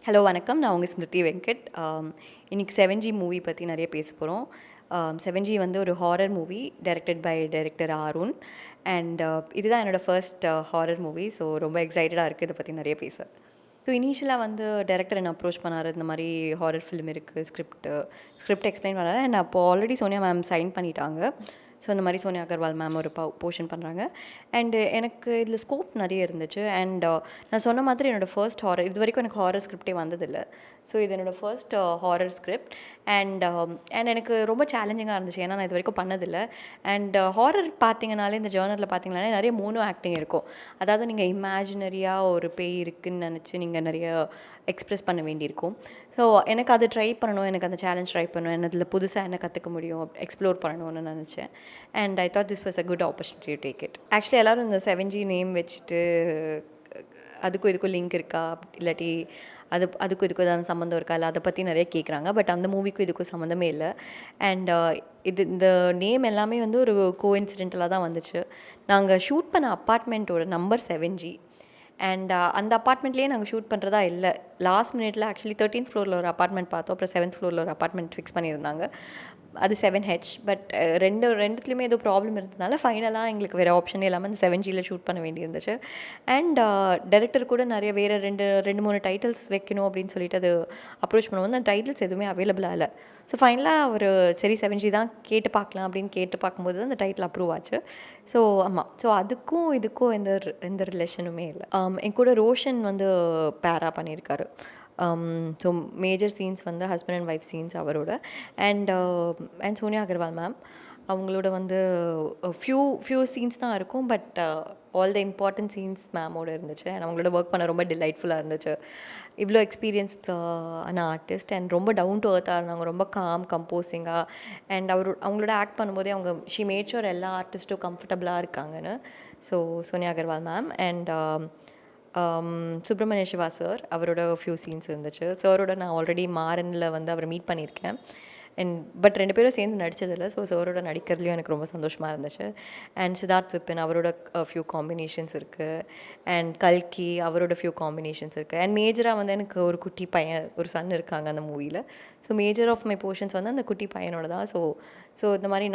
Hello வணக்கம். நான் உங்க ஸ்மிருதி வெங்கட். இன்னைக்கு 7G மூவி பற்றி நிறைய பேச போகிறோம். 7G வந்து ஒரு horror movie directed by director Arun. And இதுதான் என்னோட ஃபர்ஸ்ட் ஹாரர் மூவி. ஸோ ரொம்ப எக்ஸைட்டடாக இருக்குது இதை பற்றி நிறைய பேச. ஸோ இனிஷியலாக வந்து டைரக்டர் என்ன அப்ரோச் பண்ணார். இந்த மாதிரி ஹாரர் ஃபிலிம் இருக்குது, ஸ்கிரிப்ட் எக்ஸ்பிளைன் பண்ணாரு. அண்ட் அப்போ ஆல்ரெடி சோனியா மேம் சைன் பண்ணிட்டாங்க. ஸோ இந்த மாதிரி சோனியா அகர்வால் மேம் ஒரு போர்ஷன் பண்ணுறாங்க. அண்டு எனக்கு இதில் ஸ்கோப் நிறைய இருந்துச்சு. அண்ட் நான் சொன்ன மாதிரி என்னோடய ஃபர்ஸ்ட் ஹாரர், இது வரைக்கும் எனக்கு ஹாரர் ஸ்கிரிப்டே வந்ததில்லை. ஸோ இது என்னோடய ஃபர்ஸ்ட் ஹாரர் ஸ்கிரிப்ட். அண்ட் எனக்கு ரொம்ப சேலஞ்சிங்காக இருந்துச்சு, ஏன்னா நான் இது வரைக்கும் பண்ணதில்லை. அண்ட் ஹாரர் பார்த்தீங்கனாலே, இந்த ஜேர்னலில் பார்த்தீங்கனாலே நிறைய மோனோ ஆக்டிங் இருக்கும். அதாவது நீங்கள் இமேஜினரியாக ஒரு பேய் இருக்குதுன்னு நினச்சி நீங்கள் நிறைய எக்ஸ்ப்ரெஸ் பண்ண வேண்டியிருக்கும். ஸோ எனக்கு அதை ட்ரை பண்ணணும், எனக்கு அந்த சேலஞ்ச் ட்ரை பண்ணணும், என்ன அதில் புதுசாக என்ன கற்றுக்க முடியும், எக்ஸ்ப்ளோர் பண்ணணும்னு நினச்சேன். And I thought this was a good opportunity to take it. Actually எல்லோரும் இந்த 7G நேம் வச்சுட்டு அதுக்கும் இதுக்கும் லிங்க் இருக்கா, இல்லாட்டி அதுக்கும் இதுக்கும் ஏதாவது சம்மந்தம் இருக்கா, இல்லை அதை பற்றி நிறைய கேட்குறாங்க. பட் அந்த மூவிக்கும் இதுக்கும் சம்மந்தமே இல்லை. அண்ட் இந்த நேம் எல்லாமே வந்து ஒரு கோஇன்சிடென்டலாக தான் வந்துச்சு. நாங்கள் ஷூட் பண்ண அப்பார்ட்மெண்ட்டோட நம்பர் 7G. அண்ட் அந்த அப்பார்ட்மெண்ட்லேயே நாங்கள் ஷூட் பண்ணுறதா இல்லை. லாஸ்ட் மினிட்ல ஆக்சுவலி 13th ஃப்ளோரில் ஒரு அப்பார்ட்மெண்ட் பார்த்தோம். அப்புறம் 7th ஃப்ளோரில் ஒரு அப்பார்ட்மெண்ட் ஃபிக்ஸ் பண்ணியிருந்தாங்க. அது 7H. பட் ரெண்டுத்துலேயுமே ஏதோ ப்ராப்ளம் இருந்ததுனால ஃபைனலாக எங்களுக்கு வேறு ஆப்ஷனே இல்லாமல் அந்த 7Gயில் ஷூட் பண்ண வேண்டியிருந்துச்சு. அண்ட் டைரக்டர் கூட நிறைய வேறு ரெண்டு மூணு டைட்டில்ஸ் வைக்கணும் அப்படின்னு சொல்லிட்டு அது அப்ரோச் பண்ணுவோம். அந்த டைட்டில்ஸ் எதுவுமே அவைலபிளாக இல்லை. ஸோ ஃபைனலாக அவர் சரி 7G தான் கேட்டு பார்க்கலாம் அப்படின்னு கேட்டு பார்க்கும்போது தான் அந்த டைட்டில் அப்ரூவ் ஆச்சு. ஸோ ஆமாம், ஸோ அதுக்கும் இதுக்கும் எந்த ரிலேஷனுமே இல்லை. என் கூட ரோஷன் வந்து பேரா பண்ணியிருக்காரு. ஸோ மேஜர் சீன்ஸ் வந்து ஹஸ்பண்ட் அண்ட் ஒய்ஃப் சீன்ஸ் அவரோட. அண்ட் சோனியா அகர்வால் மேம் அவங்களோட வந்து ஃபியூ சீன்ஸ் தான் இருக்கும். But all the important scenes மேமோட இருந்துச்சு. அண்ட் அவங்களோட ஒர்க் பண்ண ரொம்ப டிலைட்ஃபுல்லாக இருந்துச்சு. இவ்வளோ எக்ஸ்பீரியன்ஸ்டான ஆர்டிஸ்ட் அண்ட் ரொம்ப டவுன் டு எர்த்தாக இருந்தாங்க, ரொம்ப கம்போசிங்காக. அண்ட் அவங்களோட ஆக்ட் பண்ணும்போதே ஷி மேட் ஷூர் எல்லா ஆர்டிஸ்ட்டும் கம்ஃபர்டபுளாக இருக்காங்கன்னு. So Sonia Agarwal ma'am and Subramaniya Siva sir, அவரோட ஃபியூ சீன்ஸ் இருந்துச்சு. சாரோட நான் ஆல்ரெடி மாறனில் வந்து அவரை மீட் பண்ணியிருக்கேன். பட் 2 பேரும் சேர்ந்து நடித்ததில்லை. ஸோ சாரோட நடிக்கிறதுலையும் எனக்கு ரொம்ப சந்தோஷமாக இருந்துச்சு. அண்ட் சித்தார்த் விபின் அவரோட ஃபியூ காம்பினேஷன்ஸ் இருக்குது. அண்ட் கல்கி அவரோட ஃபியூ காம்பினேஷன்ஸ் இருக்குது. அண்ட் மேஜராக வந்து எனக்கு ஒரு குட்டி பையன், ஒரு சன் இருக்காங்க அந்த மூவியில். So major of my portions வந்து அந்த குட்டி பையனோட தான். ஸோ இந்த மாதிரி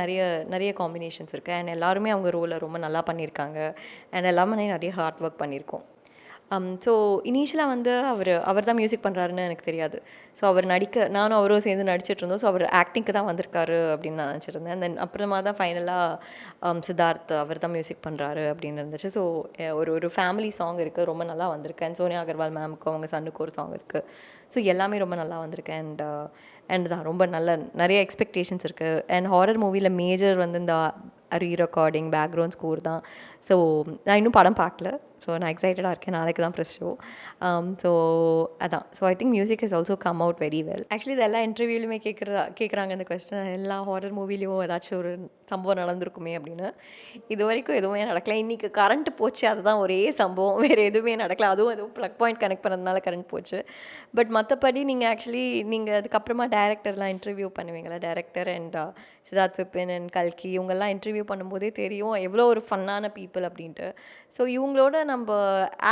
நிறைய காம்பினேஷன்ஸ் இருக்குது. அண்ட் எல்லாருமே அவங்க ரோலை ரொம்ப நல்லா பண்ணியிருக்காங்க. அண்ட் எல்லாமே நிறைய ஹார்ட் ஒர்க் பண்ணியிருக்கோம். ஸோ இனிஷியலாக வந்து அவர் தான் மியூசிக் பண்ணுறாருன்னு எனக்கு தெரியாது. ஸோ நானும் அவரும் சேர்ந்து நடிச்சிட்ருந்தோம். ஸோ அவர் ஆக்டிங்க்கு தான் வந்திருக்காரு அப்படின்னு நான் நினச்சிருந்தேன். தென் அப்புறமா தான் ஃபைனலாக சித்தார்த் அவர் தான் மியூசிக் பண்ணுறாரு அப்படின்னு இருந்துச்சு. ஸோ ஒரு ஃபேமிலி சாங் இருக்குது, ரொம்ப நல்லா வந்திருக்கு. அண்ட் சோனியா அகர்வால் மேமுக்கும் அவங்க சன்னுக்கு ஒரு சாங் இருக்குது. ஸோ எல்லாமே ரொம்ப நல்லா வந்திருக்கு. அண்ட் தான் ரொம்ப நிறைய எக்ஸ்பெக்டேஷன்ஸ் இருக்குது. அண்ட் ஹாரர் மூவியில் மேஜர் வந்து இந்த ரீரெக்கார்டிங், பேக்ரவுண்ட் ஸ்கோர் தான். ஸோ நான் இன்னும் படம் பார்க்கல. ஸோ நான் எக்ஸைட்டடாக இருக்கேன். நாளைக்கு தான் ப்ரெஸ் ஷோ. ஸோ அதான். So I think music is also come out very well. Actually இது எல்லா இன்டர்வியூலுமே கேட்குறாங்க இந்த கொஸ்டின். எல்லா ஹாரர் மூவிலையும் ஏதாச்சும் ஒரு சம்பவம் நடந்திருக்குமே அப்படின்னு. இது வரைக்கும் எதுவுமே நடக்கல. இன்றைக்கி கரண்ட் போச்சு, அதுதான் ஒரே சம்பவம். வேறு எதுவுமே நடக்கல. அதுவும் ப்ளக் பாயிண்ட் கனெக்ட் பண்ணதுனால கரண்ட் போச்சு. பட் மற்றபடி நீங்கள் அதுக்கப்புறமா டேரக்டர்லாம் இன்டர்வியூ பண்ணுவீங்களா? Director and Siddharth Vipin and கல்கி இவங்கெல்லாம் இன்டர்வியூ பண்ணும்போதே தெரியும் எவ்வளோ ஒரு ஃபன்னான பீப்புள் அப்படின்ட்டு. ஸோ இவங்களோட நம்ம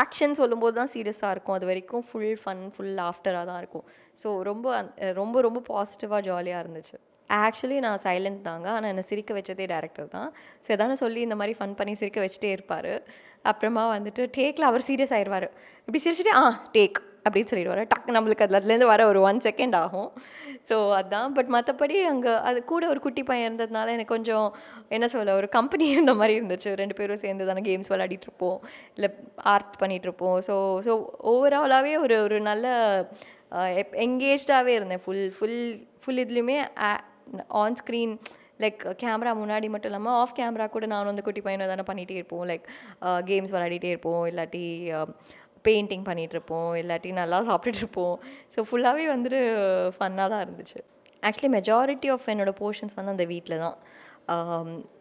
ஆக்ஷன் சொல்லும்போது தான் சீரியஸாக இருக்கும். அது வரைக்கும் ஃபுல் ஃபன், ஃபுல் லாஃப்டராக தான் இருக்கும். ஸோ ரொம்ப ரொம்ப பாசிட்டிவாக ஜாலியாக இருந்துச்சு. ஆக்சுவலி நான் சைலண்ட் தாங்க. ஆனால் என்னை சிரிக்க வச்சதே டேரக்டர் தான். ஸோ எதானு சொல்லி இந்த மாதிரி ஃபன் பண்ணி சிரிக்க வச்சுட்டே இருப்பார். அப்புறமா வந்துட்டு டேக்கில் அவர் சீரியஸ் ஆயிடுவார். இப்படி சிரிச்சுட்டு டேக் அப்படின்னு சொல்லிடுவார். டக்கு நம்மளுக்கு அதுலேருந்து வர ஒரு 1 செகண்ட் ஆகும். ஸோ அதுதான். பட் மற்றபடி அங்கே அது கூட ஒரு குட்டி பையன் இருந்ததுனால எனக்கு கொஞ்சம் என்ன சொல்ல, ஒரு கம்பெனி இருந்த மாதிரி இருந்துச்சு. 2 பேரும் சேர்ந்து தானே கேம்ஸ் விளையாடிட்டுருப்போம், இல்லை ஆர்ட் பண்ணிகிட்ருப்போம். ஸோ ஓவராலாகவே ஒரு நல்ல எங்கேஜ்டாகவே இருந்தேன். ஃபுல் இதுலேயுமே ஆன் ஸ்க்ரீன், லைக் கேமரா முன்னாடி மட்டும் இல்லாமல் ஆஃப் கேமரா கூட நானும் அந்த குட்டி பையனை தானே பண்ணிகிட்டே இருப்போம். லைக் கேம்ஸ் விளையாடிட்டே இருப்போம், இல்லாட்டி பெயிண்டிங் பண்ணிகிட்ருப்போம், இல்லாட்டி நல்லா சாப்பிட்டுட்ருப்போம். ஸோ ஃபுல்லாகவே வந்துட்டு ஃபன்னாக தான் இருந்துச்சு. ஆக்சுவலி மெஜாரிட்டி ஆஃப் என்னோடய போர்ஷன்ஸ் வந்து அந்த வீட்டில் தான்.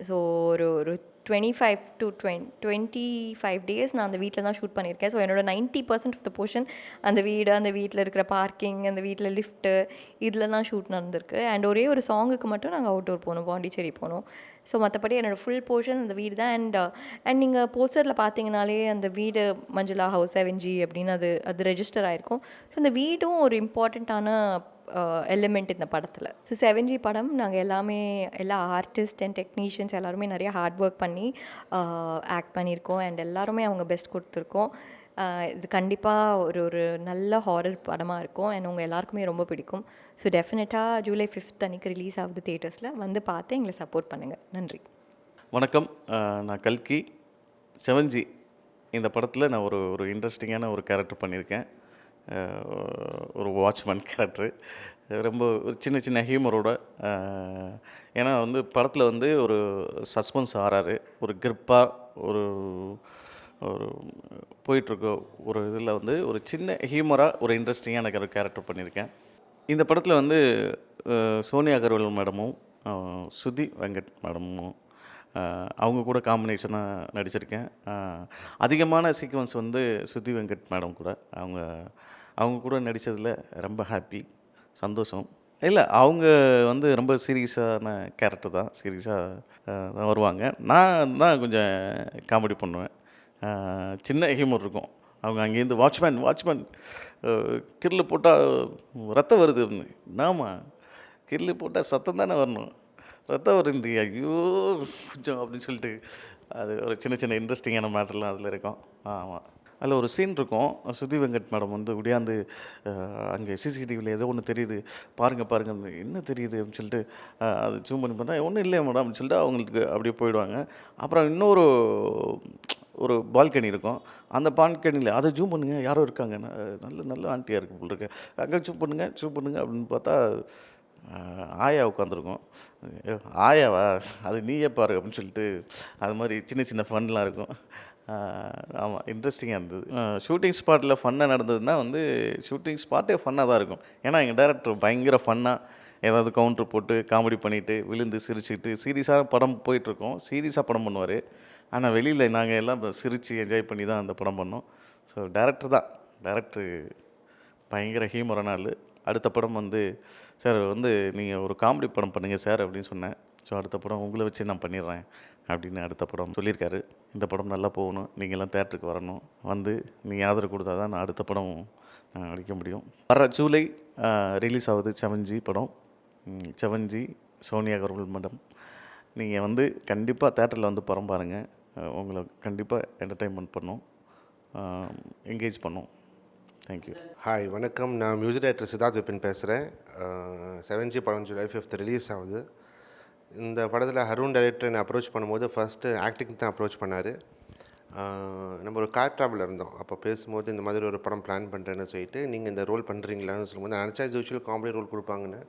ஸோ ஒரு 25 டேஸ் நான் அந்த வீட்டில் தான் ஷூட் பண்ணியிருக்கேன். ஸோ என்னோட 90% ஆஃப் த போர்ஷன் அந்த வீடு, அந்த வீட்டில் இருக்கிற பார்க்கிங், அந்த வீட்டில் லிஃப்ட்டு, இதில் தான் ஷூட் நடந்திருக்கு. அண்ட் ஒரே ஒரு சாங்குக்கு மட்டும் நாங்கள் அவுட்டோர் போனோம், பாண்டிச்சேரி போனோம். ஸோ மற்றபடி என்னோடய ஃபுல் போர்ஷன் அந்த வீடு தான். அண்ட் நீங்கள் போஸ்டரில் பார்த்தீங்கனாலே அந்த வீடு மஞ்சுளா ஹவுஸ் 7G அப்படின்னு அது ரெஜிஸ்டர் ஆகிருக்கும். ஸோ அந்த வீடும் ஒரு இம்பார்ட்டண்ட்டான எலிமெண்ட் இந்த படத்தில். ஸோ 7G படம் நாங்கள் எல்லா ஆர்டிஸ்ட் அண்ட் டெக்னீஷியன்ஸ் எல்லாருமே நிறைய ஹார்ட் ஒர்க் பண்ணி ஆக்ட் பண்ணியிருக்கோம். அண்ட் எல்லாருமே அவங்க பெஸ்ட் கொடுத்துருக்கோம். இது கண்டிப்பாக ஒரு நல்ல ஹாரர் படமாக இருக்கும். அண்ட் உங்கள் எல்லாருக்குமே ரொம்ப பிடிக்கும். ஸோ டெஃபினட்டாக ஜூலை 5th அன்றைக்கி ரிலீஸ் ஆகுது தியேட்டர்ஸில். வந்து பார்த்து எங்களை சப்போர்ட் பண்ணுங்கள். நன்றி. வணக்கம். நான் கல்கி. 7G இந்த படத்தில் நான் ஒரு இன்ட்ரெஸ்டிங்கான ஒரு கேரக்டர் பண்ணியிருக்கேன். ஒரு வாட்ச்மேன் கேரக்டரு. ரொம்ப ஒரு சின்ன ஹியூமரோட. ஏன்னா வந்து படத்தில் வந்து ஒரு சஸ்பென்ஸ் ஆறாரு, ஒரு கிரிப்பாக ஒரு ஒரு போயிட்டுருக்க ஒரு இதில் வந்து ஒரு சின்ன ஹியூமராக ஒரு இன்ட்ரெஸ்டிங்கான ஒரு கேரக்டர் பண்ணியிருக்கேன். இந்த படத்தில் வந்து சோனியா அகர்வால் மேடமும் சுதி வெங்கட் மேடமும் அவங்க கூட காம்பினேஷனாக நடிச்சிருக்கேன். அதிகமான சீக்வன்ஸ் வந்து சுதி வெங்கட் மேடம் கூட அவங்க கூட நடித்ததில் ரொம்ப ஹாப்பி, சந்தோஷம். இல்லை, அவங்க வந்து ரொம்ப சீரியஸான கேரக்டர் தான், சீரியஸாக தான் வருவாங்க. நான் தான் கொஞ்சம் காமெடி பண்ணுவேன். சின்ன ஹியூமர் இருக்கும். அவங்க அங்கேருந்து வாட்ச்மேன் கிரில் போட்டால் ரத்தம் வருது அப்படின்னு. நாமா கிரில் போட்டால் சத்தம் தானே வரணும், ரத்தம் வருன்றி, ஐயோ கொஞ்சம் அப்படின்னு சொல்லிட்டு அது ஒரு சின்ன இன்ட்ரெஸ்டிங்கான மேட்டர்லாம் அதில் இருக்கும். ஆமாம், அதில் ஒரு சீன் இருக்கும். சுதி வெங்கட் மேடம் வந்து உடையாந்து அங்கே சிசிடிவியில் ஏதோ ஒன்று தெரியுது, பாருங்கள் என்ன தெரியுது அப்படின்னு சொல்லிட்டு அது ஜூம் பண்ணி பார்த்தா ஒன்றும் இல்லையா மேடம் அப்படின்னு சொல்லிட்டு அவங்களுக்கு அப்படியே போயிடுவாங்க. அப்புறம் இன்னொரு ஒரு பால்கனி இருக்கும். அந்த பால்கனியில் அதை ஜூம் பண்ணுங்கள், யாரோ இருக்காங்க, நல்ல ஆண்டியாக இருக்குது போல் இருக்கு, அங்கே ஜூம் பண்ணுங்கள் அப்படின்னு பார்த்தா ஆயா உட்காந்துருக்கும். ஆயாவா, அது நீயே பாரு அப்படின்னு சொல்லிட்டு அது மாதிரி சின்ன ஃபன்லாம் இருக்கும். ஆமாம், இன்ட்ரெஸ்டிங்காக இருந்தது. ஷூட்டிங் ஸ்பாட்டில் ஃபன்னாக நடந்ததுன்னா வந்து ஷூட்டிங் ஸ்பாட்டே ஃபன்னாக தான் இருக்கும். ஏன்னா எங்கள் டைரக்டர் பயங்கர ஃபன்னாக ஏதாவது கவுண்ட்ரு போட்டு காமெடி பண்ணிவிட்டு விழுந்து சிரிச்சுக்கிட்டு சீரியஸாக படம் போயிட்டுருக்கோம். சீரியஸாக படம் பண்ணுவார். ஆனால் வெளியில் நாங்கள் எல்லாம் சிரித்து என்ஜாய் பண்ணி தான் அந்த படம் பண்ணோம். ஸோ டேரக்டரு பயங்கர ஹியூமரான ஆள். அடுத்த படம் வந்து சார் வந்து நீங்கள் ஒரு காமெடி படம் பண்ணுங்கள் சார் அப்படின்னு சொன்னேன். ஸோ அடுத்த படம் உங்களை வச்சு நான் பண்ணிடுறேன் அப்படின்னு அடுத்த படம் சொல்லியிருக்காரு. இந்த படம் நல்லா போகணும், நீங்கள்லாம் தேட்டருக்கு வரணும், வந்து நீங்கள் ஆதரவு கொடுத்தா தான் நான் அடுத்த படம் நடிக்க முடியும். வர ஜூலை ரிலீஸ் ஆகுது 7G படம். 7G Sonia Agarwal madam. நீங்கள் வந்து கண்டிப்பாக தேட்டரில் வந்து படம் பாருங்கள். உங்களை கண்டிப்பாக என்டர்டெயின்மெண்ட் பண்ணும், என்கேஜ் பண்ணும். தேங்க்யூ. ஹாய், வணக்கம். நான் மியூசிக் டைரக்டர் சித்தார்த் விபின் பேசுகிறேன். 7G படம் ஜூலை 5th ரிலீஸ் ஆகுது. இந்த படத்தில் அருண் டைரக்டர் என்னை அப்ரோச் பண்ணும்போது ஃபஸ்ட்டு ஆக்டிங் தான் அப்ரோச் பண்ணார். நம்ம ஒரு கார் ட்ராவலில் இருந்தோம். அப்போ பேசும்போது இந்த மாதிரி ஒரு படம் பிளான் பண்ணுறேன்னு சொல்லிட்டு, நீங்கள் இந்த ரோல் பண்ணுறீங்களான்னு சொல்லும்போது நான் நினச்சா யூஷுவல் காமெடி ரோல் கொடுப்பாங்கன்னு.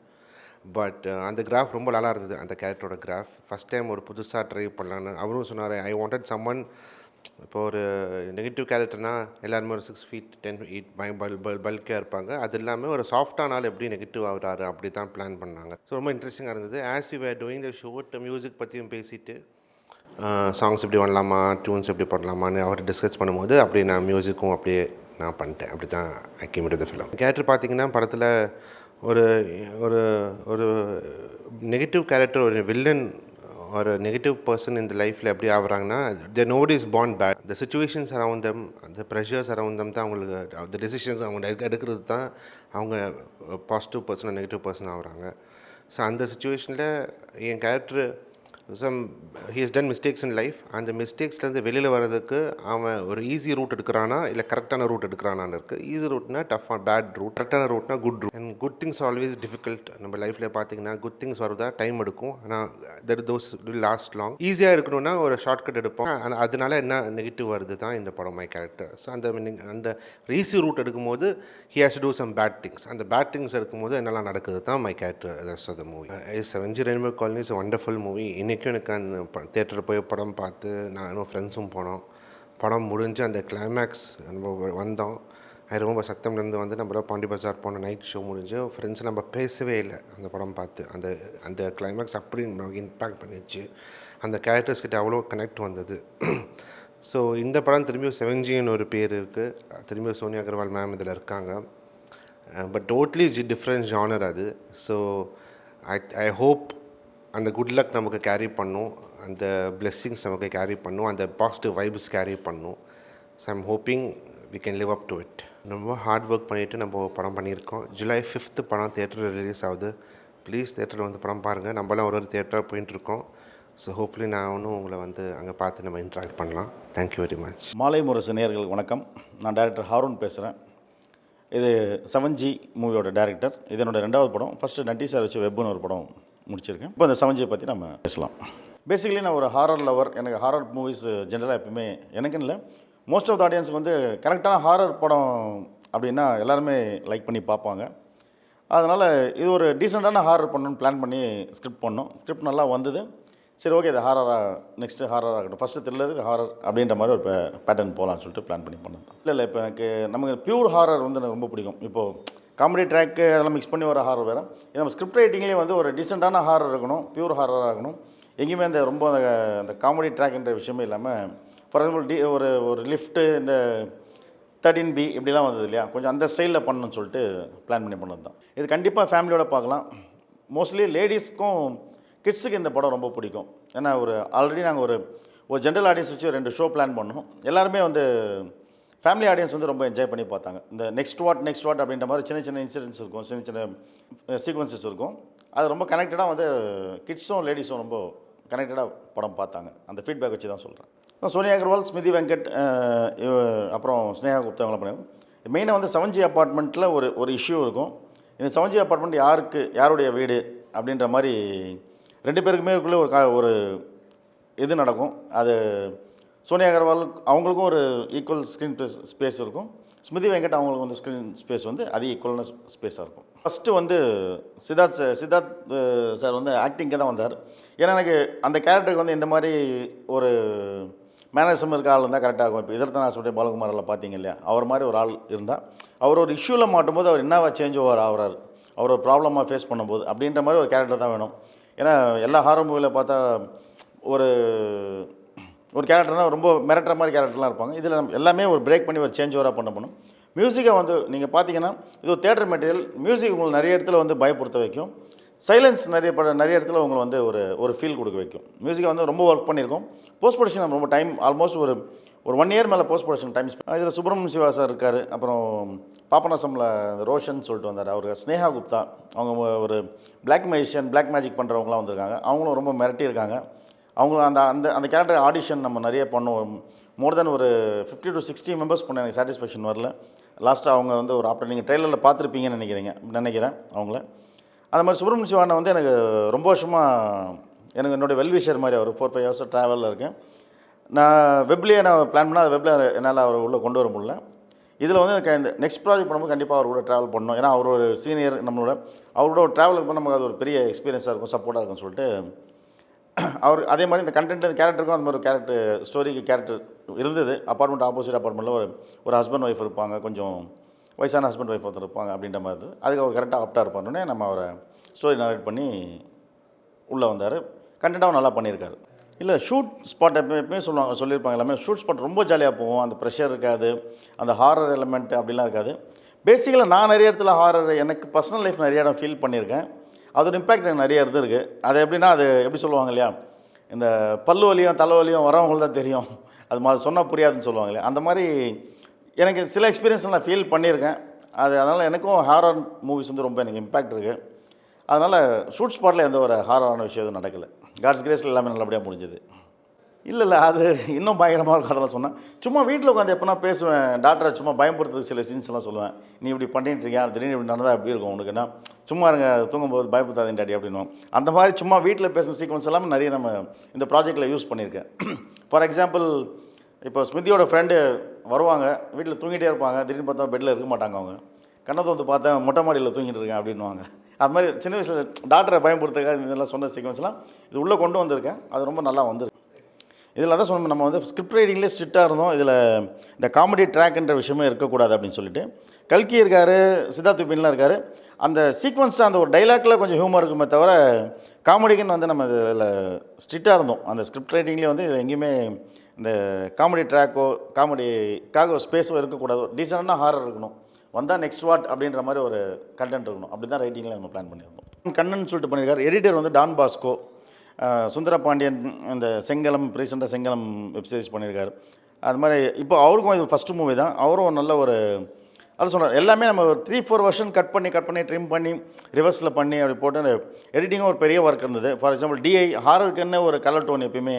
பட் அந்த கிராஃப் ரொம்ப நல்லா இருந்தது. அந்த கேரக்டரோட கிராஃப் ஃபஸ்ட் டைம் ஒரு புதுசாக ட்ரை பண்ணலான்னு அவரும் சொன்னார். I wanted someone. இப்போ ஒரு நெகட்டிவ் கேரக்டர்னால் எல்லாருமே ஒரு 6 feet 10 feet பல்கியாக இருப்பாங்க. அது இல்லாமல் ஒரு சாஃப்டானால் எப்படி நெகட்டிவ் ஆகுறாரு அப்படி தான் பிளான் பண்ணாங்க. ஸோ ரொம்ப இன்ட்ரெஸ்டிங்காக இருந்தது. As we were doing the shoot music பற்றியும் பேசிட்டு சாங்ஸ் எப்படி பண்ணலாமா, டியூன்ஸ் எப்படி பண்ணலாமான்னு அவர் டிஸ்கஸ் பண்ணும்போது அப்படி நான் மியூசிக்கும் அப்படியே நான் பண்ணிட்டேன். அப்படி தான் I came into the film. Character பார்த்திங்கன்னா படத்தில் ஒரு ஒரு ஒரு நெகட்டிவ் கேரக்டர், ஒரு வில்லன், ஒரு நெகட்டிவ் பர்சன் இந்த லைஃப்பில் எப்படி ஆகுறாங்கன்னா, nobody is born bad. The situations around them, the pressures around them தான் அவங்களுக்கு, the decisions அவங்க எடுக்கிறது தான் அவங்க பாசிட்டிவ் பர்சன் நெகட்டிவ் பர்சன் ஆகுறாங்க. ஸோ அந்த சுச்சுவேஷனில் என் character he has done mistakes in life. அந்த மிஸ்டேக்ஸ்லேருந்து வெளியில் வர்றதுக்கு அவன் ஒரு ஈஸி ரூட் எடுக்கிறானா இல்லை கரெக்டான ரூட் எடுக்கிறானான்னு இருக்குது. ஈஸி ரூட்னா டஃப் பேட் ரூட், கரெக்டான ரூட்னா good route. And good things are always difficult. நம்ம லைஃப்பில் பார்த்தீங்கன்னா குட் திங்ஸ் வருதா டைம் எடுக்கும், ஆனால் தோஸ் வில் லாஸ்ட் லாங். ஈஸியாக இருக்கணும்னா ஒரு ஷார்ட்கட் எடுப்போம். அதனால என்ன நெகட்டிவ் வருது தான் இந்த படம் மை கேரக்டர். ஸோ அந்த ஈஸி ரூட் எடுக்கும்போது he has to do some bad things. அந்த பேட் திங்ஸ் எடுக்கும்போது என்னெல்லாம் நடக்குது தான் my character. Rest of the movie. 7G rainbow colony is wonderful movie. இன்றைக்கும் எனக்கு அந்த தியேட்டரில் போய் படம் பார்த்து நானும் ஃப்ரெண்ட்ஸும் போனோம். படம் முடிஞ்சு அந்த கிளைமேக்ஸ் நம்ம வந்தோம். அது ரொம்ப சத்தம்லேருந்து வந்து நம்மள பாண்டி பஜார் போன நைட் ஷோ முடிஞ்சு ஃப்ரெண்ட்ஸ் நம்ம பேசவே இல்லை அந்த படம் பார்த்து. அந்த அந்த கிளைமேக்ஸ் அப்படி நமக்கு இம்பேக்ட் பண்ணிடுச்சு. அந்த கேரக்டர்ஸ் கிட்ட அவ்வளோ கனெக்ட் வந்தது. ஸோ இந்த படம் திரும்பியும் 7Gன்னு ஒரு பேர் இருக்குது. திரும்பியும் சோனியா அகர்வால் மேம் இதில் இருக்காங்க. பட் டோட்லி டிஃப்ரெண்ட் ஜானர் அது. ஸோ ஐ ஹோப் அந்த குட் லக் நமக்கு கேரி பண்ணும், அந்த பிளெஸ்ஸிங்ஸ் நமக்கு கேரி பண்ணும், அந்த பாசிட்டிவ் வைப்ஸ் கேரி பண்ணும். So I'm hoping we can live up to it. ரொம்ப ஹார்ட் ஒர்க் பண்ணிவிட்டு நம்ம படம் பண்ணியிருக்கோம். July 5th படம் தேட்டரில் ரிலீஸ் ஆகுது. ப்ளீஸ் தேட்டரில் வந்து படம் பாருங்கள். நம்மளாம் ஒரு தேட்டராக போயிட்டுருக்கோம். ஸோ ஹோப்ஃபுல்லி நான் ஒன்றும் உங்களை வந்து அங்கே பார்த்து நம்ம இன்ட்ராக்ட் பண்ணலாம். Thank you very much. மாலை முரசு நேயர்களுக்கு வணக்கம். நான் டைரக்டர் ஹாரூன் பேசுகிறேன். இது 7G மூவியோட டைரக்டர். இது என்னோட 2வது படம். ஃபஸ்ட்டு நட்டி சார் வச்சு வெப்புன்னு ஒரு படம் முடிச்சிருக்கேன். இப்போ இந்த 7G பற்றி நம்ம பேசலாம். பேசிக்கலி நான் ஒரு ஹாரர் லவர். எனக்கு ஹாரர் மூவிஸ் ஜென்ரலாக எப்பவுமே எனக்குன்னு இல்லை, மோஸ்ட் ஆஃப் த ஆடியன்ஸுக்கு வந்து கரெக்டான ஹாரர் படம் அப்படின்னா எல்லாருமே லைக் பண்ணி பார்ப்பாங்க. அதனால் இது ஒரு டீசெண்டான ஹாரர் பண்ணணும்னு பிளான் பண்ணி ஸ்கிரிப்ட் பண்ணோம். ஸ்கிரிப்ட் நல்லா வந்தது. சரி, ஓகே, இது ஹாரராக நெக்ஸ்ட்டு ஹாரர் ஆகட்டும், ஃபஸ்ட்டு த்ரில்லர், இது ஹாரர் அப்படின்ற மாதிரி ஒரு பேட்டர்ன் போகலான்னு சொல்லிட்டு பிளான் பண்ணி பண்ணது. இல்லை இப்போ எனக்கு நமக்கு பியூர் ஹாரர் வந்து எனக்கு ரொம்ப பிடிக்கும். இப்போது காமெடி ட்ராக்கு அதெல்லாம் மிக்ஸ் பண்ணி வர ஹாரர் வேறு. இது நம்ம ஸ்கிரிப்ட் ரைட்டிங்லேயே வந்து ஒரு டீசெண்டான ஹாரர் இருக்கணும், பியூர் ஹாரராக இருக்கணும். எங்கேயுமே அந்த ரொம்ப அந்த காமெடி ட்ராக்ன்ற விஷயமே இல்லாமல், ஃபார் எக்ஸாம்பிள் ஒரு லிஃப்ட்டு, இந்த 13B இப்படிலாம் வந்தது இல்லையா, கொஞ்சம் அந்த ஸ்டைலில் பண்ணணும்னு சொல்லிட்டு பிளான் பண்ணி பண்ணது தான். இது கண்டிப்பாக ஃபேமிலியோட பார்க்கலாம். மோஸ்ட்லி லேடிஸ்க்கும் கிட்ஸுக்கு இந்த படம் ரொம்ப பிடிக்கும். ஏன்னா ஆல்ரெடி நாங்கள் ஒரு ஜென்ரல் ஆடியன்ஸ் வச்சு 2 ஷோ பிளான் பண்ணோம். எல்லாருமே வந்து ஃபேமிலி ஆடியன்ஸ் வந்து ரொம்ப என்ஜாய் பண்ணி பார்த்தாங்க. இந்த நெக்ஸ்ட் வாட் அப்படின்ற மாதிரி சின்ன சின்ன இன்சிடென்ட்ஸ் இருக்கும், சின்ன சின்ன சீக்வன்சஸ் இருக்கும். அது ரொம்ப கனெக்டடாக வந்து கிட்ஸும் லேடிஸும் ரொம்ப கனெக்டடாக படம் பார்த்தாங்க. அந்த ஃபீட்பேக் வச்சு தான் சொல்கிறேன். சோனியா அகர்வால், ஸ்மிருதி வெங்கட், அப்புறம் ஸ்னேகா குப்தா இவங்களாம் பண்ணுவாங்க. மெயினாக வந்து 7G அப்பார்ட்மெண்ட்டில் ஒரு இஷ்யூ இருக்கும். இந்த 7G அப்பார்ட்மெண்ட் யாருடைய வீடு அப்படின்ற மாதிரி 2 பேருக்குமே ஒரு இது நடக்கும். அது சோனியா அகர்வால் அவங்களுக்கும் ஒரு ஈக்குவல் ஸ்க்ரீன் ஸ்பேஸ் இருக்கும். ஸ்மிருதி வெங்கட் அவங்களுக்கு வந்து ஸ்க்ரீன் ஸ்பேஸ் வந்து அது ஈக்குவலான ஸ்பேஸாக இருக்கும். ஃபஸ்ட்டு வந்து சித்தார்த் சார் வந்து ஆக்டிங்கே தான் வந்தார். ஏன்னா எனக்கு அந்த கேரக்டருக்கு வந்து இந்த மாதிரி ஒரு மேனரிசம் இருக்க ஆள் இருந்தால் கரெக்டாக இருக்கும். இப்போ இதர்த்தனா சொல்லிட்டு பாலகுமாரில் பார்த்தீங்க இல்லையா, அவர் மாதிரி ஒரு ஆள் இருந்தால் அவர் ஒரு இஷ்யூவில் மாட்டும்போது அவர் என்னவா சேஞ்ச் ஓவர் ஆகிறார், அவர் ஒரு ப்ராப்ளமாக ஃபேஸ் பண்ணும்போது அப்படின்ற மாதிரி ஒரு கேரக்டர் தான் வேணும். ஏன்னா எல்லா ஹாரர் மூவியில் பார்த்தா ஒரு கேரக்டர்னால் ரொம்ப மிரட்டுற மாதிரி கேரக்டர்லாம் இருப்பாங்க. இதில் எல்லாமே ஒரு பிரேக் பண்ணி ஒரு சேஞ்ச் ஓவராக பண்ணணும். மியூசிக்கை வந்து நீங்கள் பார்த்தீங்கன்னா இது ஒரு தேட்டர் மெட்டீரியல். மியூசிக் உங்களுக்கு நிறைய இடத்துல வந்து பயப்படுத்த வைக்கும். சைலன்ஸ் நிறைய இடத்துல உங்களை வந்து ஒரு ஃபீல் கொடுக்க வைக்கும். மியூசிக்கை வந்து ரொம்ப ஒர்க் பண்ணியிருக்கோம். போஸ்ட் ப்ரொடக்ஷன் ரொம்ப டைம், ஆல்மோஸ்ட் ஒரு 1 இயர் மேலே போஸ்ட் ப்ரொடக்ஷன் டைம். இதில் சுப்ரமணியம் சிவா சார் இருக்கார். அப்புறம் பாப்பநாசமில் ரோஷன் சொல்லிட்டு வந்தார். அவர் ஸ்னேகா குப்தா, அவங்க ஒரு பிளாக் மேஜிக் பண்ணுறவங்களாம் வந்திருக்காங்க. அவங்களும் ரொம்ப மிரட்டியிருக்காங்க. அவங்க அந்த கேரக்டர் ஆடிஷன் நம்ம நிறைய பண்ணோம். மோர் தென் ஒரு 50 to 60 மெம்பர்ஸ் பண்ண எனக்கு சாட்டிஸ்ஃபேக்ஷன் வரல. லாஸ்ட்டாக அவங்க வந்து ஒரு ஆப்டர் நீங்கள் ட்ரெய்லரில் பார்த்துருப்பீங்கன்னு நினைக்கிறேன் அவங்கள. அந்த மாதிரி சுப்ரமணியம் சிவானை வந்து எனக்கு ரொம்ப வருஷமாக என்னுடைய வெல்விஷர் மாதிரி. அவர் 4-5 ஹவர்ஸ் ட்ராவலில் இருக்கேன். நான் வெப்லேயே பிளான் பண்ணால் அது வெப்பில் என்னால் அவர் உள்ளே கொண்டு வர முடியல. இதில் வந்து இந்த நெக்ஸ்ட் ப்ராஜெக்ட் பண்ணும்போது கண்டிப்பாக அவர் கூட ட்ராவல் பண்ணணும். ஏன்னா அவர் ஒரு சீனியர், அவரோட ஒரு ட்ராவலுக்கு போனால் நமக்கு அது ஒரு பெரிய எக்ஸ்பீரியன்ஸாக இருக்கும், சப்போர்ட்டாக இருக்கும்னு சொல்லிட்டு அவர் அதே மாதிரி இந்த கேரக்டருக்கும் அந்த மாதிரி ஒரு ஸ்டோரிக்கு கேரக்டர் இருந்தது. ஆப்போசிட் அப்பார்ட்மெண்ட்டில் ஒரு ஹஸ்பண்ட் ஒய்ஃப் இருப்பாங்க, கொஞ்சம் வயசான ஹஸ்பண்ட் ஒய்ஃப் ஒருத்தர் இருப்பாங்க அப்படின்ற மாதிரி இருந்தது. அதுக்கு அவர் கரெக்டாக ஆப்டாக இருப்பாருன்னே நம்ம அவரை ஸ்டோரி நரேட் பண்ணி உள்ளே வந்தார். கண்டென்ட்டாகவும் நல்லா பண்ணியிருக்காரு. இல்லை, ஷூட் ஸ்பாட் எப்பவுமே சொல்லியிருப்பாங்க எல்லாமே. ஷூட் ஸ்பாட் ரொம்ப ஜாலியாக போவோம். அந்த ப்ரெஷர் இருக்காது, அந்த ஹாரர் எலிமெண்ட் அப்படிலாம் இருக்காது. பேசிக்கலாக நான் நிறைய இடத்துல ஹாரர் எனக்கு பர்சனல் லைஃப் நிறைய இடம் ஃபீல் பண்ணியிருக்கேன். அதோட இம்பேக்ட் எனக்கு நிறைய இருந்திருக்கு. அது எப்படின்னா, அது எப்படி சொல்லுவாங்க இல்லையா, இந்த பல்லு வலியும் தலைவலியும் வரவங்களுக்கு தான் தெரியும், அது சொன்னால் புரியாதுன்னு சொல்லுவாங்க இல்லையா, அந்த மாதிரி எனக்கு சில எக்ஸ்பீரியன்ஸ் நான் ஃபீல் பண்ணியிருக்கேன். அதனால் எனக்கும் ஹாரர் மூவிஸ் வந்து ரொம்ப எனக்கு இம்பேக்ட் இருக்குது. அதனால் ஷூட் ஸ்பாட்டில் எந்த ஒரு ஹாரரான விஷயம் எதுவும் நடக்கலை. காட்ஸ் கிரேஸில் எல்லாமே நல்லபடியாக முடிஞ்சது. இல்லை, அது இன்னும் பயங்கரமாக இருக்கும். அதெல்லாம் சொன்னேன். சும்மா வீட்டில் உட்காந்து எப்போனா பேசுவேன். டாக்டரை சும்மா பயப்படுறது சில சீன்ஸ்லாம் சொல்லுவேன். நீ இப்படி பண்ணிட்டு இருக்கியா, திடீர்னு இப்படி நடந்தால் எப்படி இருக்கும் உனக்குன்னா, சும்மா இருங்க, தூங்கும்போது பயப்படுத்தாதீங்க டாடி அப்படின்னும். அந்த மாதிரி சும்மா வீட்டில் பேசுகிற சீக்வன்ஸ் எல்லாமே நிறைய நம்ம இந்த ப்ராஜெக்டில் யூஸ் பண்ணியிருக்கேன். ஃபார் எக்ஸாம்பிள், இப்போ ஸ்மிருதியோட ஃப்ரெண்டு வருவாங்க, வீட்டில் தூங்கிட்டே இருப்பாங்க, திடீர்னு பார்த்தா பெட்டில் இருக்க மாட்டாங்க. அவங்க கண்ணத்தை வந்து பார்த்தா மொட்டை மாடியில் தூங்கிட்டு இருக்கேன் அப்படின்வாங்க. அது மாதிரி சின்ன வயசில் டாக்டரை பயன்படுத்துக்காக இதெல்லாம் சொன்ன சீக்வன்ஸ்லாம் இது உள்ளே கொண்டு வந்திருக்கேன். அது ரொம்ப நல்லா வந்திருக்கு. இதில் தான் சொன்னோம், நம்ம வந்து ஸ்கிரிப்ட் ரைட்டிங்லேயே ஸ்ட்ரிக்டாக இருந்தோம். இதில் இந்த காமெடி ட்ராக்ன்ற விஷயமே இருக்கக்கூடாது அப்படின்னு சொல்லிட்டு கல்கி இருக்கார், சித்தார்த் விபின்லாம் இருக்கார். அந்த சீக்வன்ஸ் அந்த ஒரு டைலாக்ல கொஞ்சம் ஹியூமர் இருக்குமே தவிர காமெடிக்குன்னு வந்து நம்ம இதில் ஸ்ட்ரிக்டாக இருந்தோம். அந்த ஸ்கிரிப்ட் ரைட்டிங்லேயே வந்து இதில் எங்கேயுமே இந்த காமெடி ட்ராக்கோ காமெடிக்காக ஒரு ஸ்பேஸோ இருக்கக்கூடாது. டீசெண்டான ஹாரர் இருக்கணும், வந்தால் நெக்ஸ்ட் வாட் அப்படின்ற மாதிரி ஒரு கண்டென்ட் இருக்கணும். அப்படி தான் ரைட்டிங்கில் நம்ம பிளான் பண்ணியிருந்தோம். கண்ணன் சொல்லிட்டு பண்ணியிருக்காரு. எடிட்டர் வந்து டான் பாஸ்கோ. சுந்தர பாண்டியன் இந்த செங்கலம் ரீசெண்டாக செங்கலம் வெப்சீரிஸ் பண்ணியிருக்காரு. அது மாதிரி இப்போ அவருக்கும் இது ஃபஸ்ட்டு மூவி தான். அவரும் நல்ல ஒரு அது சொல்கிறார். எல்லாமே நம்ம ஒரு 3-4 வருஷன் கட் பண்ணி ட்ரிம் பண்ணி ரிவர்ஸில் பண்ணி அப்படி போட்டு எடிட்டிங்கும் ஒரு பெரிய ஒர்க் இருந்தது. ஃபார் எக்ஸாம்பிள் டிஐ ஹாரருக்குன்னு ஒரு கலர் டோன் எப்பயுமே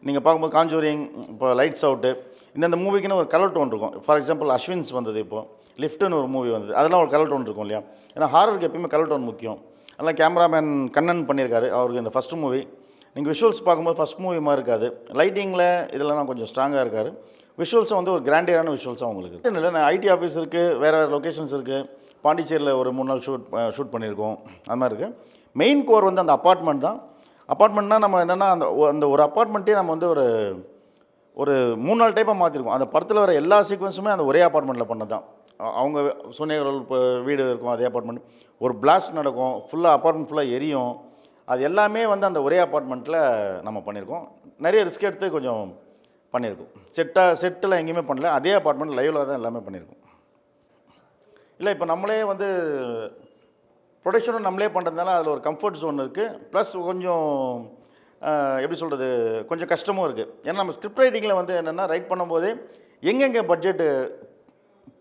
நீங்கள் பார்க்கும்போது காஞ்சூரிங், இப்போ லைட்ஸ் அவுட்டு, இந்த மூவிக்குன்னு ஒரு கலர் டோன் இருக்கும். ஃபார் எக்ஸாம்பிள் அஸ்வின்ஸ் வந்தது, இப்போது லிஃப்ட்டுன்னு ஒரு மூவி வந்தது, அதெல்லாம் ஒரு கலர் டோன் இருக்கும் இல்லையா? ஏன்னா ஹாரருக்கு எப்பயுமே கலர் டோன் முக்கியம். அதெல்லாம் கேமராமேன் கண்ணன் பண்ணியிருக்காரு. அவருக்கு இந்த ஃபஸ்ட்டு மூவி நீங்கள் விஷுவல்ஸ் பார்க்கும்போது ஃபஸ்ட் மூவி மாதிரி இருக்காது. லைட்டிங்கில் இதெல்லாம் கொஞ்சம் ஸ்ட்ராங்காக இருக்கார். விஷுவல்ஸும் வந்து ஒரு கிராண்டியரான விஷுவல்ஸாக உங்களுக்கு இருக்குது. இல்லை, நான் ஐடி ஆஃபீஸ் இருக்குது, வேறு லொக்கேஷன்ஸ் இருக்குது. பாண்டிச்சேரியில் ஒரு 3 நாள் ஷூட் பண்ணியிருக்கோம். அது மாதிரி இருக்குது. மெயின் கோர் வந்து அந்த அப்பார்ட்மெண்ட் தான். அப்பார்ட்மெண்ட்னா நம்ம என்னென்னா அந்த ஒரு அப்பார்ட்மெண்ட்டே நம்ம வந்து ஒரு 3 நாள் டைப்பாக மாற்றிருக்கோம். அந்த படத்தில் வர எல்லா சீக்வன்ஸுமே அந்த ஒரே அப்பார்ட்மெண்ட்டில் பண்ணது தான். அவங்க சொன்னீர்கள் இப்போ வீடு இருக்கும், அதே அப்பார்ட்மெண்ட். ஒரு பிளாஸ்ட் நடக்கும், ஃபுல்லாக அப்பார்ட்மெண்ட் ஃபுல்லாக எரியும். அது எல்லாமே வந்து அந்த ஒரே அப்பார்ட்மெண்ட்டில் நம்ம பண்ணியிருக்கோம். நிறைய ரிஸ்க் எடுத்து கொஞ்சம் பண்ணியிருக்கோம். செட்டில் எங்கேயுமே பண்ணல, அதே அப்பார்ட்மெண்ட் லைவில் தான் எல்லாமே பண்ணியிருக்கோம். இல்லை, இப்போ நம்மளே வந்து ப்ரொடக்ஷனும் நம்மளே பண்ணுறதுனால அதில் ஒரு கம்ஃபர்ட் ஜோன் இருக்குது. ப்ளஸ் கொஞ்சம் எப்படி சொல்கிறது, கொஞ்சம் கஷ்டமும் இருக்குது. ஏன்னா நம்ம ஸ்கிரிப்ட் ரைட்டிங்கில் வந்து என்னென்னா ரைட் பண்ணும்போதே எங்கெங்கே பட்ஜெட்டு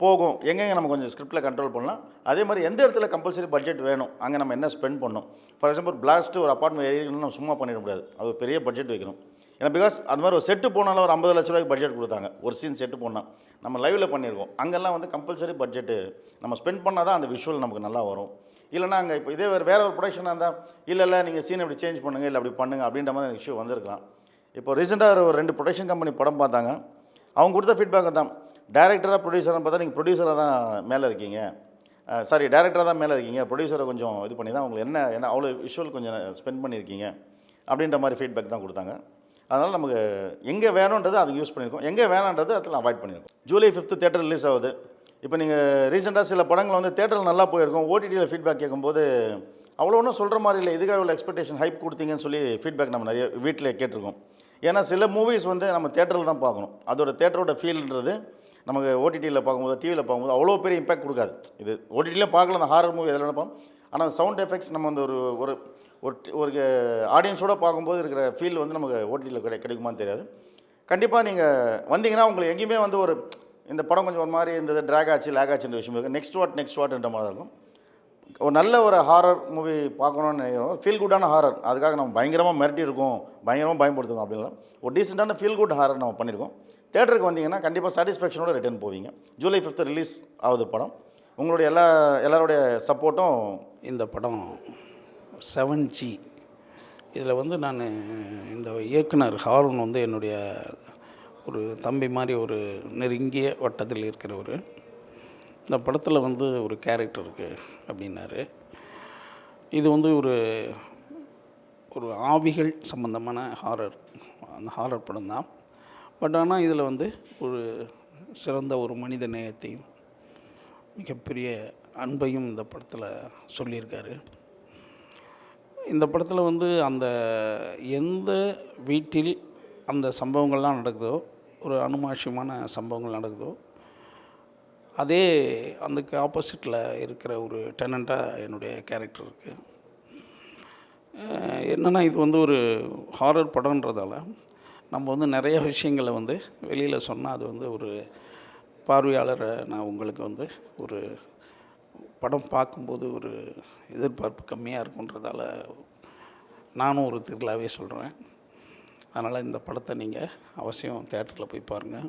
போகும், எங்கெங்கே நம்ம கொஞ்சம் ஸ்கிரிப்டில் கண்ட்ரோல் பண்ணலாம், அதே மாதிரி எந்த இடத்துல கம்பல்சரி பட்ஜெட் வேணும், அங்கே நம்ம என்ன ஸ்பெண்ட் பண்ணணும். ஃபார் எக்ஸாம்பிள் பிளாஸ்ட்டு ஒரு அப்பார்ட்மெண்ட் ஏறிக்கணும்னு நம்ம சும்மா பண்ணிட முடியாது, அது ஒரு பெரிய பட்ஜெட் வைக்கணும். ஏன்னா பிகாஸ் அது மாதிரி ஒரு செட்டு போனாலும் ஒரு 50 லட்ச ரூபாய்க்கு பட்ஜெட் கொடுத்தாங்க. ஒரு சீன் செட்டு போனால் நம்ம லைவில் பண்ணியிருக்கோம். அங்கெல்லாம் வந்து கம்பல்சரி பட்ஜெட்டு நம்ம ஸ்பெண்ட் பண்ணால் தான் அந்த விஷுவல் நமக்கு நல்லா வரும். இல்லைனா அங்கே இப்போ இதே வேறு ஒரு ப்ரொடக்ஷனாக இருந்தால் இல்லை நீங்கள் சீன் இப்படி சேஞ்ச் பண்ணுங்கள், இல்லை அப்படி பண்ணுங்கள் அப்படின்ற மாதிரி இஷ்யூ வந்திருக்கலாம். இப்போ ரீசெண்டாக ஒரு 2 ப்ரொடக்ஷன் கம்பெனி படம் பார்த்தாங்க. அவங்க கொடுத்த ஃபீட்பேக்கை தான், டைரக்டராக ப்ரொடியூசராக பார்த்தா நீங்கள் ப்ரொடியூசராக தான் மேலே இருக்கீங்க, டைரக்டராக தான் மேலே இருக்கீங்க, ப்ரொடியூசரை கொஞ்சம் இது பண்ணி தான் உங்களுக்கு என்ன அவ்வளோ விஷுவல் கொஞ்சம் ஸ்பெண்ட் பண்ணியிருக்கீங்க அப்படின்ற மாதிரி ஃபீட்பேக் தான் கொடுத்தாங்க. அதனால் நமக்கு எங்கே வேணுன்றது அதுக்கு யூஸ் பண்ணியிருக்கோம், எங்கே வேணான்றது அதில் அவாய்ட் பண்ணியிருக்கோம். ஜூலை 5 தேட்டர் ரிலீஸ் ஆகுது. இப்போ நீங்கள் ரீசெண்டாக சில படங்கள் வந்து தேட்டரில் நல்லா போயிருக்கும், ஓடிடியில் ஃபீட்பேக் கேட்கும்போது அவ்வளோ ஒன்றும் சொல்கிற மாதிரி இல்லை, இதுக்காக இவ்வளோ எக்ஸ்பெக்டேஷன் ஹைப் கொடுத்தீங்கன்னு சொல்லி ஃபீட்பேக் நம்ம நிறைய வீட்டில் கேட்டிருக்கோம். ஏன்னா சில மூவிஸ் வந்து நம்ம தேட்டரில் தான் பார்க்கணும், அதோட தேட்டரோட ஃபீல்ன்றது நமக்கு ஓடிடியில் பார்க்கும்போது டிவியில் பார்க்கும்போது அவ்வளோ பெரிய இம்பாக்ட் கொடுக்காது. இது ஓடிடியில் பார்க்கலாம், அந்த ஹாரர் மூவி எதில் பார்ப்போம், ஆனால் சவுண்ட் எஃபெக்ட்ஸ் நம்ம வந்து ஒரு ஒரு ஆடியன்ஸோடு பார்க்கும்போது இருக்கிற ஃபீல் வந்து நமக்கு ஓடிடியில் கிடைக்குமான்னு தெரியாது. கண்டிப்பாக நீங்கள் வந்தீங்கன்னா உங்களுக்கு எங்கேயுமே வந்து இந்த படம் கொஞ்சம் ஒரு மாதிரி இந்த ட்ராக் ஆச்சு லேக் ஆச்சுன்ற விஷயம் இருக்குது. நெக்ஸ்ட் வாட்ன்ற மாதிரி தான் இருக்கும். ஒரு நல்ல ஒரு ஹாரர் மூவி பார்க்கணுன்னு நினைக்கிறோம், ஃபீல் குட்டான ஹாரர். அதுக்காக நம்ம பயங்கரமாக மிரட்டி இருக்கோம், பயங்கரமாக பயன்படுத்துவோம் அப்படின்லாம் ஒரு டீசெண்டான ஃபீல் குட் ஹாரர் நம்ம பண்ணியிருக்கோம். தேட்டருக்கு வந்தீங்கன்னா கண்டிப்பாக சாட்டிஸ்ஃபேக்ஷனோட ரிட்டர்ன் போவீங்க. ஜூலை 5 ரிலீஸ் ஆகுது படம். உங்களுடைய எல்லாருடைய சப்போர்ட்டும். இந்த படம் 7G. இதில் வந்து நான் இந்த இயக்குனர் ஹாரூன் வந்து என்னுடைய ஒரு தம்பி மாதிரி ஒரு நெருங்கிய வட்டத்தில் இருக்கிறவர். இந்த படத்தில் வந்து ஒரு கேரக்டர் இருக்குது அப்படின்னாரு. இது வந்து ஒரு ஆவிகள் சம்பந்தமான அந்த ஹாரர் படம் தான். பட் ஆனால் இதில் வந்து ஒரு சிறந்த ஒரு மனித நேயத்தையும் மிகப்பெரிய அன்பையும் இந்த படத்தில் சொல்லியிருக்காரு. இந்த படத்தில் வந்து அந்த எந்த வீட்டில் அந்த சம்பவங்கள்லாம் நடக்குதோ, ஒரு அனுமாஷியமான சம்பவங்கள் நடக்குதோ, அதே அதுக்கு ஆப்போசிட்டில் இருக்கிற ஒரு டெனண்ட்டாக என்னுடைய கேரக்டர் இருக்குது. என்னென்னா இது வந்து ஒரு ஹாரர் படம்ன்றதால நம்ம வந்து நிறைய விஷயங்களை வந்து வெளியில் சொன்னால் அது வந்து ஒரு பார்வையாளரை நான் உங்களுக்கு வந்து ஒரு படம் பார்க்கும்போது ஒரு எதிர்பார்ப்பு கம்மியாக இருக்குன்றதால நானும் ஒரு திருவிழாவே சொல்கிறேன். அதனால் இந்த படத்தை நீங்கள் அவசியம் தேட்டரில் போய் பாருங்கள்.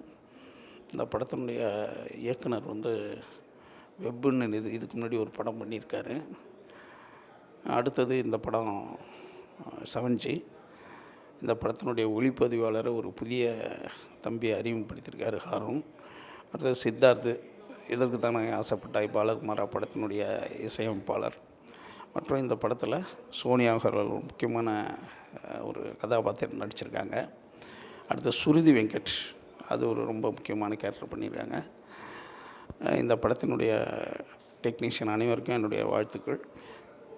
இந்த படத்தினுடைய இயக்குனர் வந்து வெப்புன்னு இதுக்கு முன்னாடி ஒரு படம் பண்ணியிருக்காரு. அடுத்தது இந்த படம் 7G. இந்த படத்தினுடைய ஒளிப்பதிவாளரை ஒரு புதிய தம்பியை அறிமுகப்படுத்தியிருக்காரு ஹாரூன். அடுத்தது சித்தார்த்து, இதற்கு தான் நான் ஆசைப்பட்டாய் பாலகுமாரா படத்தினுடைய இசையமைப்பாளர். மற்றும் இந்த படத்தில் சோனியா அவர்கள் ஒரு முக்கியமான ஒரு கதாபாத்திரம் நடிச்சிருக்காங்க. அடுத்து சுருதி வெங்கட், அது ஒரு ரொம்ப முக்கியமான கேரக்டர் பண்ணியிருக்காங்க. இந்த படத்தினுடைய டெக்னீஷியன் அனைவருக்கும் என்னுடைய வாழ்த்துக்கள்.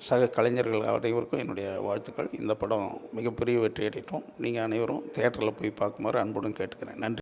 சக கலைஞர்கள் அனைவருக்கும் என்னுடைய வாழ்த்துக்கள். இந்த படம் மிகப்பெரிய வெற்றி அடையட்டும். நீங்கள் அனைவரும் தியேட்டரில் போய் பார்க்குமாறு அன்புடன் கேட்டுக்கிறேன். நன்றி.